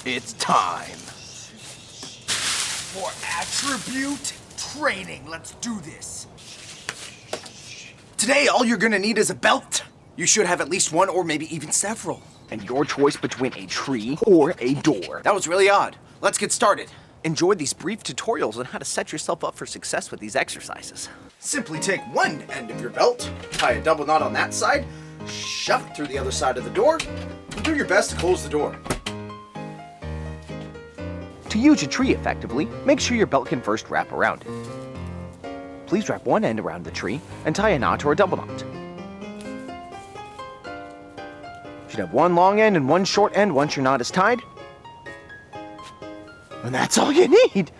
It's time. For attribute training, let's do this. Today, all you're gonna need is a belt. You should have at least one or maybe even several. And your choice between a tree or a door. That was really odd. Let's get started. Enjoy these brief tutorials on how to set yourself up for success with these exercises. Simply take one end of your belt, tie a double knot on that side, shove it through the other side of the door, and do your best to close the door. To use your tree effectively, make sure your belt can first wrap around it. Please wrap one end around the tree and tie a knot or a double knot. You should have one long end and one short end once your knot is tied. And that's all you need.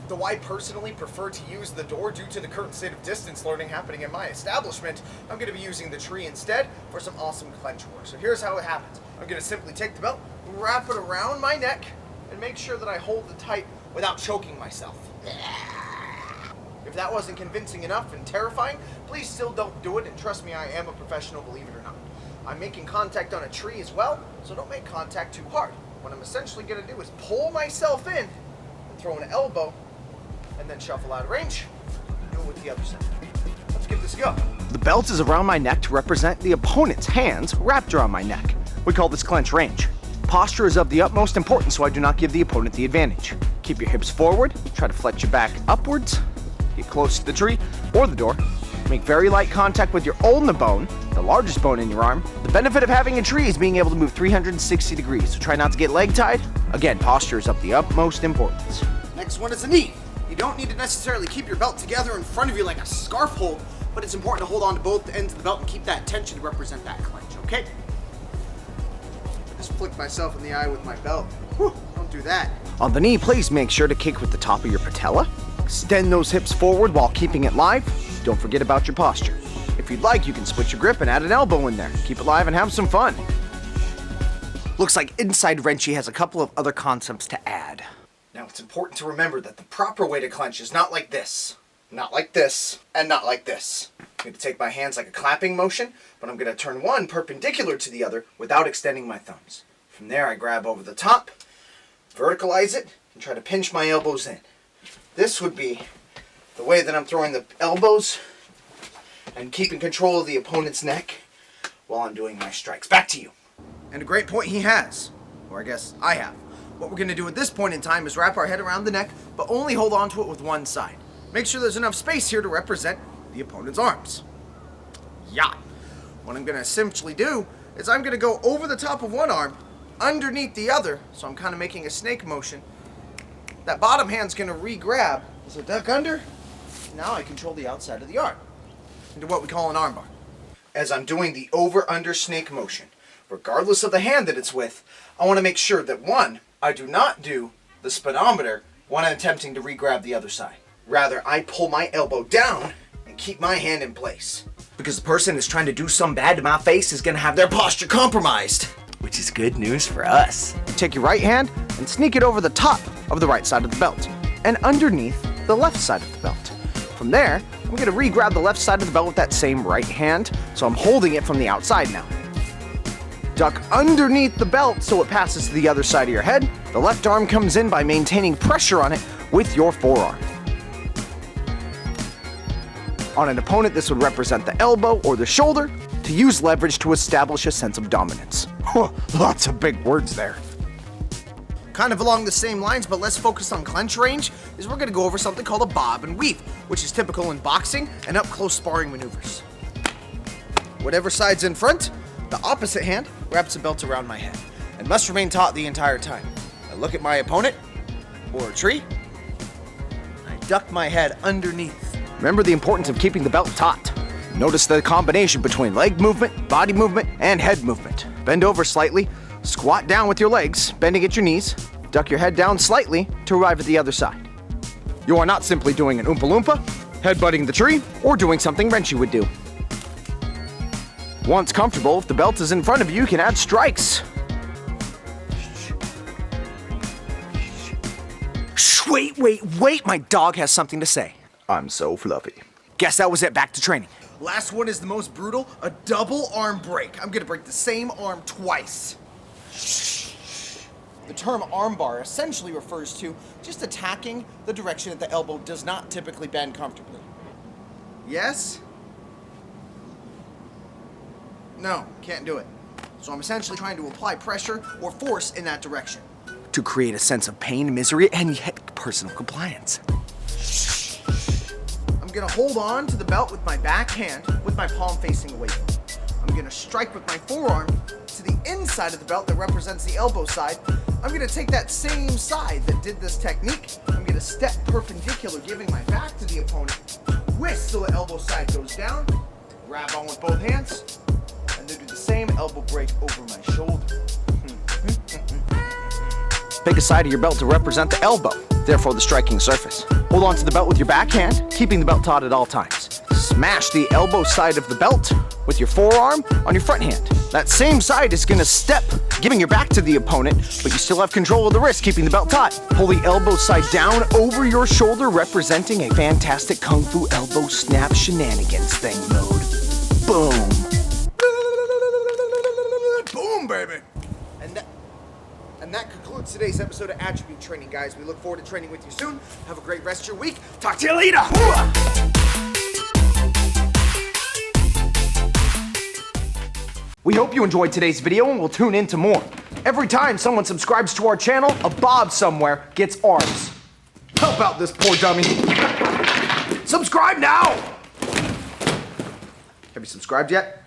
Though I personally prefer to use the door due to the current state of distance learning happening in my establishment, I'm going to be using the tree instead for some awesome clench work. So here's how it happens. I'm going to simply take the belt, wrap it around my neck, and make sure that I hold it tight without choking myself. If that wasn't convincing enough and terrifying, please still don't do it, and trust me, I am a professional, believe it or not. I'm making contact on a tree as well, so don't make contact too hard. What I'm essentially going to do is pull myself in and throw an elbow and then shuffle out of range. Do it with the other side. Let's give this a go. The belt is around my neck to represent the opponent's hands wrapped around my neck. We call this clench range. Posture is of the utmost importance, so I do not give the opponent the advantage. Keep your hips forward, try to flex your back upwards, get close to the tree or the door. Make very light contact with your ulna bone, the largest bone in your arm. The benefit of having a tree is being able to move 360 degrees, so try not to get leg tied. Again, posture is of the utmost importance. Next one is a knee. You don't need to necessarily keep your belt together in front of you like a scarf hold, but it's important to hold on to both ends of the belt and keep that tension to represent that clench, okay? I just flicked myself in the eye with my belt. Whew, don't do that. On the knee, please make sure to kick with the top of your patella. Extend those hips forward while keeping it live. Don't forget about your posture. If you'd like, you can split your grip and add an elbow in there. Keep it live and have some fun. Looks like Inside Wrenchy has a couple of other concepts to add. Now it's important to remember that the proper way to clench is not like this, not like this, and not like this. I'm going to take my hands like a clapping motion, but I'm going to turn one perpendicular to the other without extending my thumbs. From there I grab over the top, verticalize it, and try to pinch my elbows in. This would be the way that I'm throwing the elbows and keeping control of the opponent's neck while I'm doing my strikes. Back to you. And a great point he has, or I guess I have. What we're going to do at this point in time is wrap our head around the neck, but only hold on to it with one side. Make sure there's enough space here to represent the opponent's arms. Yeah. What I'm going to essentially do is I'm going to go over the top of one arm, underneath the other, so I'm kind of making a snake motion. That bottom hand's going to re-grab. So duck under. Now I control the outside of the arm into what we call an armbar. As I'm doing the over-under snake motion, regardless of the hand that it's with, I want to make sure that one, I do not do the speedometer when I'm attempting to re-grab the other side. Rather, I pull my elbow down and keep my hand in place. Because the person who's trying to do some bad to my face is going to have their posture compromised. Which is good news for us. Take your right hand and sneak it over the top of the right side of the belt and underneath the left side of the belt. From there, I'm going to re-grab the left side of the belt with that same right hand, so I'm holding it from the outside now. Duck underneath the belt so it passes to the other side of your head. The left arm comes in by maintaining pressure on it with your forearm. On an opponent, this would represent the elbow or the shoulder to use leverage to establish a sense of dominance. Lots of big words there. Kind of along the same lines, but less focused on clench range, is we're going to go over something called a bob and weave, which is typical in boxing and up-close sparring maneuvers. Whatever side's in front, the opposite hand wraps a belt around my head and must remain taut the entire time. I look at my opponent, or a tree, I duck my head underneath. Remember the importance of keeping the belt taut. Notice the combination between leg movement, body movement, and head movement. Bend over slightly, squat down with your legs, bending at your knees, duck your head down slightly to arrive at the other side. You are not simply doing an Oompa Loompa, headbutting the tree, or doing something Wrenchy would do. Once comfortable, if the belt is in front of you, you can add strikes. Wait, my dog has something to say. I'm so fluffy. Guess that was it, back to training. Last one is the most brutal, a double arm break. I'm gonna break the same arm twice. The term armbar essentially refers to just attacking the direction that the elbow does not typically bend comfortably. Yes? No, can't do it. So I'm essentially trying to apply pressure or force in that direction. To create a sense of pain, misery, and yet personal compliance. I'm gonna hold on to the belt with my back hand with my palm facing away from me. I'm gonna strike with my forearm to the inside of the belt that represents the elbow side. I'm gonna take that same side that did this technique. I'm gonna step perpendicular, giving my back to the opponent. Twist so the elbow side goes down. Grab on with both hands. And then do the same elbow break over my shoulder. Pick a side of your belt to represent the elbow, therefore the striking surface. Hold on to the belt with your backhand, keeping the belt taut at all times. Smash the elbow side of the belt with your forearm on your front hand. That same side is gonna step, giving your back to the opponent, but you still have control of the wrist, keeping the belt taut. Pull the elbow side down over your shoulder, representing a fantastic Kung Fu elbow snap shenanigans thing mode. Boom. Boom, baby. And that concludes today's episode of Attribute Training, guys. We look forward to training with you soon. Have a great rest of your week. Talk to you later. We hope you enjoyed today's video and will tune in to more. Every time someone subscribes to our channel, a Bob somewhere gets ours. Help out this poor dummy. Subscribe now! Have you subscribed yet?